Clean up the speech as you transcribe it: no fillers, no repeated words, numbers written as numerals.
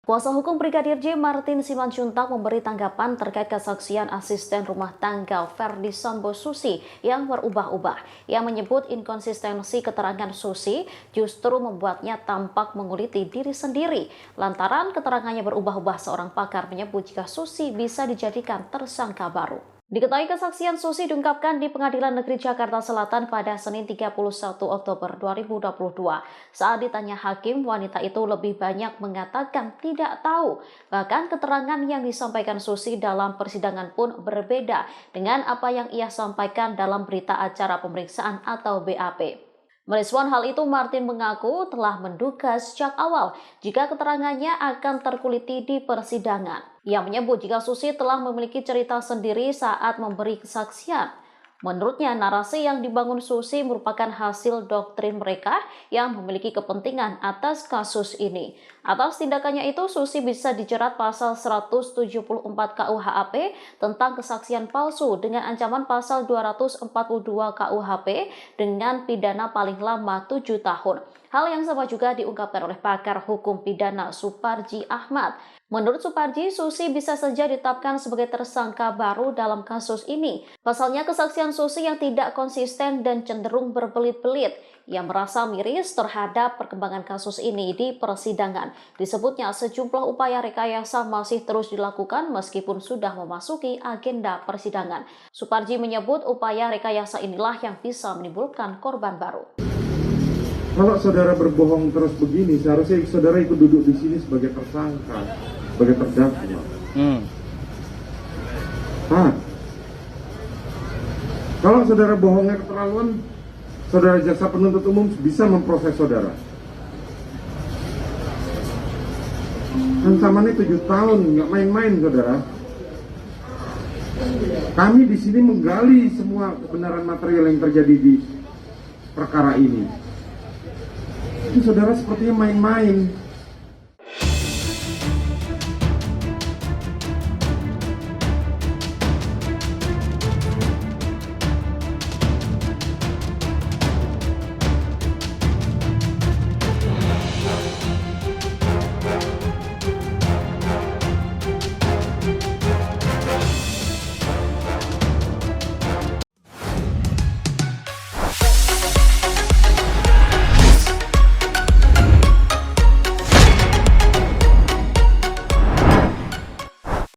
Kuasa hukum Brigadir J. Martin Simanjuntak memberi tanggapan terkait kesaksian asisten rumah tangga Verdi Sambo Susi yang berubah-ubah. Ia menyebut inkonsistensi keterangan Susi justru membuatnya tampak menguliti diri sendiri. Lantaran keterangannya berubah-ubah, seorang pakar menyebut jika Susi bisa dijadikan tersangka baru. Diketahui kesaksian Susi diungkapkan di Pengadilan Negeri Jakarta Selatan pada Senin 31 Oktober 2022. Saat ditanya hakim, wanita itu lebih banyak mengatakan tidak tahu. Bahkan keterangan yang disampaikan Susi dalam persidangan pun berbeda dengan apa yang ia sampaikan dalam berita acara pemeriksaan atau BAP. Merespon hal itu, Martin mengaku telah menduga sejak awal jika keterangannya akan terkuliti di persidangan. Ia menyebut jika Susi telah memiliki cerita sendiri saat memberi kesaksian. Menurutnya, narasi yang dibangun Susi merupakan hasil doktrin mereka yang memiliki kepentingan atas kasus ini. Atas tindakannya itu, Susi bisa dijerat pasal 174 KUHP tentang kesaksian palsu dengan ancaman pasal 242 KUHP dengan pidana paling lama 7 tahun. Hal yang sama juga diungkapkan oleh pakar hukum pidana Suparji Ahmad. Menurut Suparji, Susi bisa saja ditetapkan sebagai tersangka baru dalam kasus ini. Pasalnya kesaksian Susi yang tidak konsisten dan cenderung berbelit-belit. Ia merasa miris terhadap perkembangan kasus ini di persidangan. Disebutnya sejumlah upaya rekayasa masih terus dilakukan meskipun sudah memasuki agenda persidangan. Suparji menyebut upaya rekayasa inilah yang bisa menimbulkan korban baru. Kalau saudara berbohong terus begini, seharusnya saudara ikut duduk di sini sebagai tersangka, sebagai terdakwa. Kalau saudara bohongnya keterlaluan, saudara jaksa penuntut umum bisa memproses saudara. Ancamannya 7 tahun, nggak main-main saudara. Kami di sini menggali semua kebenaran material yang terjadi di perkara ini. Itu saudara sepertinya main-main.